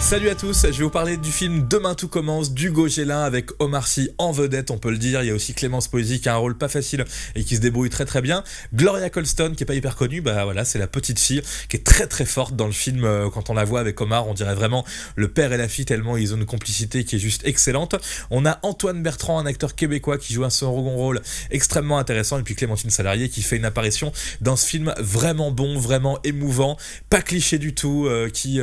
Salut à tous, je vais vous parler du film Demain tout commence d'Hugo Gélin avec Omar Sy en vedette, on peut le dire. Il y a aussi Clémence Poésy qui a un rôle pas facile et qui se débrouille très très bien. Gloria Colston qui est pas hyper connue, bah voilà, c'est la petite fille qui est très très forte dans le film. Quand on la voit avec Omar, on dirait vraiment le père et la fille tellement ils ont une complicité qui est juste excellente. On a Antoine Bertrand, un acteur québécois qui joue un second rôle extrêmement intéressant, et puis Clémentine Salarié qui fait une apparition dans ce film vraiment bon, vraiment émouvant, pas cliché du tout, qui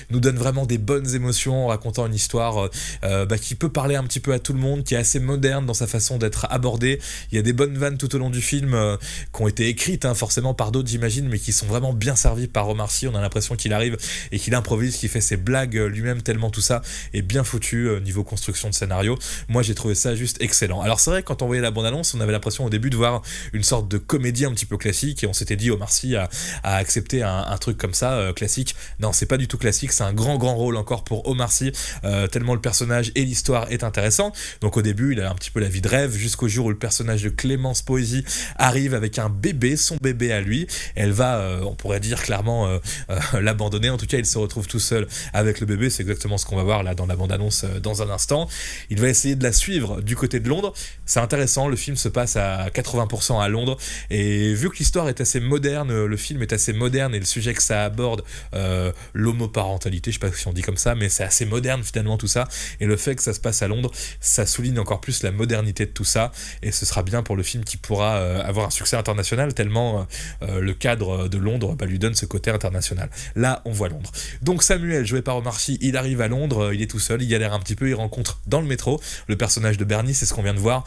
nous donne vraiment des bonnes émotions en racontant une histoire qui peut parler un petit peu à tout le monde, qui est assez moderne dans sa façon d'être abordée. Il y a des bonnes vannes tout au long du film qui ont été écrites forcément par d'autres j'imagine, mais qui sont vraiment bien servies par Omar Sy. On a l'impression qu'il arrive et qu'il improvise, qu'il fait ses blagues lui-même, tellement tout ça est bien foutu niveau construction de scénario. Moi j'ai trouvé ça juste excellent. Alors c'est vrai que quand on voyait la bande-annonce, on avait l'impression au début de voir une sorte de comédie un petit peu classique, et on s'était dit Omar Sy a accepté un truc comme ça classique. Non, c'est pas du tout classique, c'est un grand rôle encore pour Omar Sy, tellement le personnage et l'histoire est intéressant. Donc au début il a un petit peu la vie de rêve, jusqu'au jour où le personnage de Clémence Poésy arrive avec un bébé, son bébé à lui. Elle va, on pourrait dire clairement l'abandonner. En tout cas il se retrouve tout seul avec le bébé. C'est exactement ce qu'on va voir là dans la bande-annonce dans un instant. Il va essayer de la suivre du côté de Londres. C'est intéressant, le film se passe à 80% à Londres, et vu que l'histoire est assez moderne, le film est assez moderne, et le sujet que ça aborde, l'homoparentalité, je sais pas si on dit comme ça, mais c'est assez moderne finalement tout ça, et le fait que ça se passe à Londres, ça souligne encore plus la modernité de tout ça, et ce sera bien pour le film qui pourra avoir un succès international, tellement le cadre de Londres lui donne ce côté international. Là on voit Londres. Donc Samuel, joué par Omar Sy, il arrive à Londres, il est tout seul, il galère un petit peu, il rencontre dans le métro le personnage de Bernie, c'est ce qu'on vient de voir,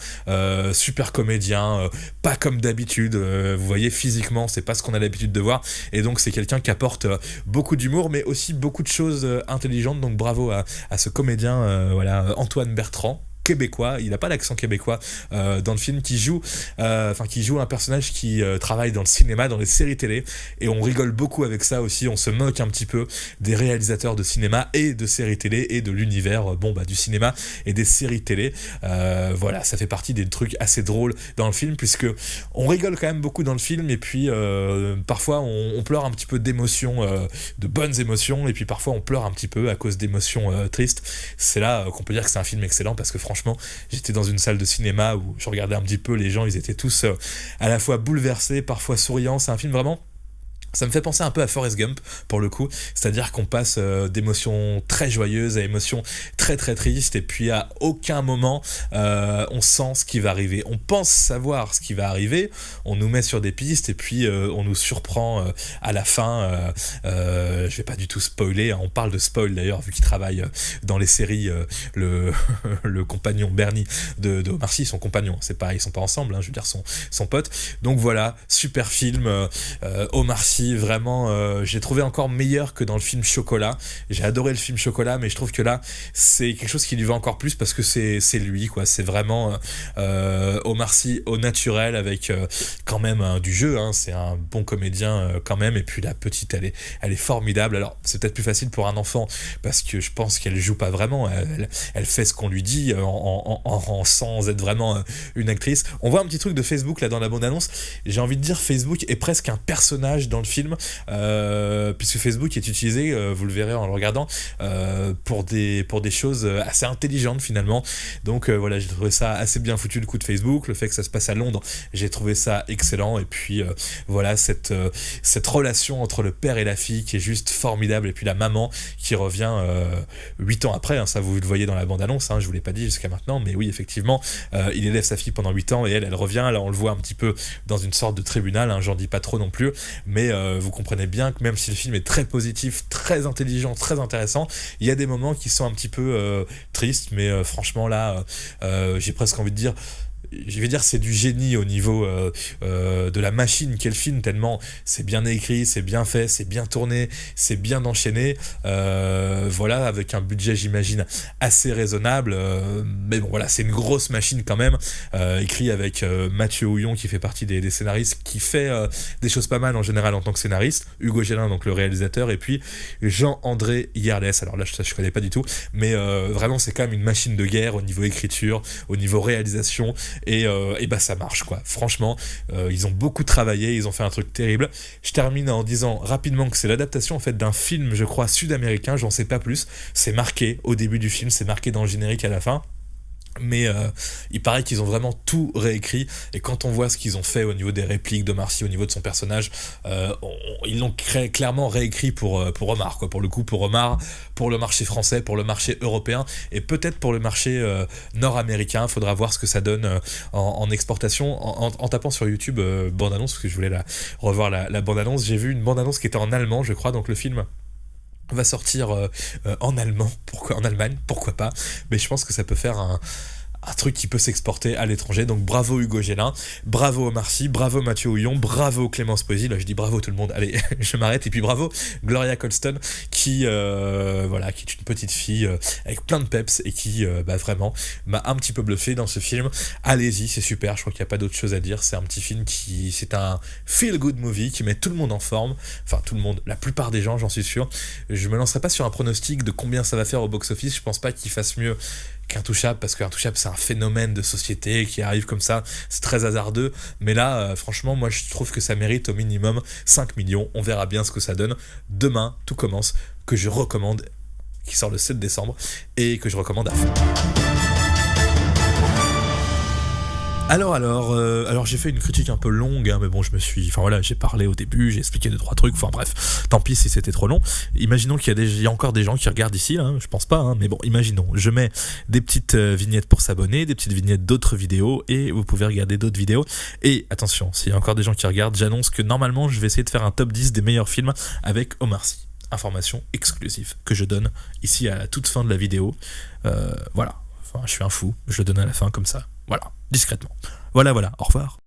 super comédien, pas comme d'habitude, vous voyez physiquement c'est pas ce qu'on a l'habitude de voir, et donc c'est quelqu'un qui apporte beaucoup d'humour mais aussi beaucoup de choses intelligentes. Donc bravo à ce comédien, Antoine Bertrand, québécois. Il n'a pas l'accent québécois dans le film, qui joue un personnage qui travaille dans le cinéma, dans les séries télé, et on rigole beaucoup avec ça aussi. On se moque un petit peu des réalisateurs de cinéma et de séries télé et de l'univers du cinéma et des séries télé. Ça fait partie des trucs assez drôles dans le film, puisque on rigole quand même beaucoup dans le film, et puis parfois on pleure un petit peu d'émotions, de bonnes émotions, et puis parfois on pleure un petit peu à cause d'émotions tristes. C'est là qu'on peut dire que c'est un film excellent, parce que franchement, j'étais dans une salle de cinéma où je regardais un petit peu les gens, ils étaient tous à la fois bouleversés, parfois souriants. C'est un film vraiment... Ça me fait penser un peu à Forrest Gump pour le coup, c'est-à-dire qu'on passe d'émotions très joyeuses à émotions très très tristes, et puis à aucun moment on sent ce qui va arriver. On pense savoir ce qui va arriver, on nous met sur des pistes, et puis on nous surprend à la fin. Je vais pas du tout spoiler, on parle de spoil d'ailleurs vu qu'il travaille dans les séries, le compagnon Bernie de Omar Sy, son compagnon, c'est pas, ils sont pas ensemble, je veux dire son pote. Donc voilà, super film, Omar Sy vraiment, j'ai trouvé encore meilleur que dans le film Chocolat. J'ai adoré le film Chocolat, mais je trouve que là c'est quelque chose qui lui va encore plus, parce que c'est lui quoi. C'est vraiment Omar Sy au naturel, avec quand même du jeu, c'est un bon comédien quand même, et puis la petite elle est formidable. Alors c'est peut-être plus facile pour un enfant, parce que je pense qu'elle joue pas vraiment, elle fait ce qu'on lui dit sans être vraiment une actrice. On voit un petit truc de Facebook là dans la bande-annonce. J'ai envie de dire Facebook est presque un personnage dans le film, puisque Facebook est utilisé, vous le verrez en le regardant, pour des choses assez intelligentes finalement. Donc j'ai trouvé ça assez bien foutu, le coup de Facebook, le fait que ça se passe à Londres, j'ai trouvé ça excellent, et puis cette relation entre le père et la fille qui est juste formidable, et puis la maman qui revient 8 ans après, ça vous le voyez dans la bande-annonce, je vous l'ai pas dit jusqu'à maintenant, mais oui effectivement, il élève sa fille pendant 8 ans, et elle revient, là on le voit un petit peu dans une sorte de tribunal, j'en dis pas trop non plus, mais vous comprenez bien que même si le film est très positif, très intelligent, très intéressant, il y a des moments qui sont un petit peu tristes, mais franchement là, j'ai presque envie de dire, je vais dire c'est du génie au niveau de la machine qu'est le film, tellement c'est bien écrit, c'est bien fait, c'est bien tourné, c'est bien enchaîné, avec un budget j'imagine assez raisonnable, mais bon voilà, c'est une grosse machine quand même, écrit avec Mathieu Houillon qui fait partie des scénaristes, qui fait des choses pas mal en général en tant que scénariste, Hugo Gélin donc le réalisateur, et puis Jean-André Hierles, alors là je connais pas du tout, mais vraiment c'est quand même une machine de guerre au niveau écriture, au niveau réalisation. et bah ça marche quoi. Franchement, ils ont beaucoup travaillé, ils ont fait un truc terrible. Je termine en disant rapidement que c'est l'adaptation en fait d'un film, je crois, sud-américain, j'en sais pas plus. C'est marqué au début du film, c'est marqué dans le générique à la fin. Mais il paraît qu'ils ont vraiment tout réécrit, et quand on voit ce qu'ils ont fait au niveau des répliques d'Omar Sy, au niveau de son personnage, ils l'ont clairement réécrit pour Omar quoi. Pour le coup, pour Omar, pour le marché français, pour le marché européen, et peut-être pour le marché nord-américain. Faudra voir ce que ça donne en exportation. En tapant sur YouTube bande-annonce, parce que je voulais revoir la bande-annonce, j'ai vu une bande-annonce qui était en allemand, je crois, donc le film va sortir en allemand, en Allemagne, pourquoi pas, mais je pense que ça peut faire un truc qui peut s'exporter à l'étranger. Donc bravo Hugo Gélin, bravo Omar Sy, bravo Mathieu Houillon, bravo Clémence Poésy, là je dis bravo tout le monde, allez je m'arrête, et puis bravo Gloria Colston qui voilà, qui est une petite fille avec plein de peps, et qui vraiment m'a un petit peu bluffé dans ce film. Allez-y, c'est super, je crois qu'il n'y a pas d'autre chose à dire. C'est un petit film c'est un feel good movie qui met tout le monde en forme, enfin tout le monde, la plupart des gens, j'en suis sûr. Je me lancerai pas sur un pronostic de combien ça va faire au box-office, je pense pas qu'il fasse mieux qu'Intouchable, parce qu'Intouchable c'est un phénomène de société qui arrive comme ça, c'est très hasardeux, mais là franchement moi je trouve que ça mérite au minimum 5 millions, on verra bien ce que ça donne. Demain tout commence, que je recommande, qui sort le 7 décembre, et que je recommande à fond. Alors j'ai fait une critique un peu longue, hein, mais bon, j'ai parlé au début, j'ai expliqué 2-3 trucs, enfin bref, tant pis si c'était trop long. Imaginons qu'il y a encore des gens qui regardent ici, là, je pense pas, hein, mais bon, imaginons, je mets des petites vignettes pour s'abonner, des petites vignettes d'autres vidéos, et vous pouvez regarder d'autres vidéos. Et attention, s'il y a encore des gens qui regardent, j'annonce que normalement, je vais essayer de faire un top 10 des meilleurs films avec Omar Sy. Information exclusive que je donne ici à la toute fin de la vidéo. Voilà. Enfin, je suis un fou, je le donne à la fin comme ça. Voilà, discrètement. Voilà, au revoir.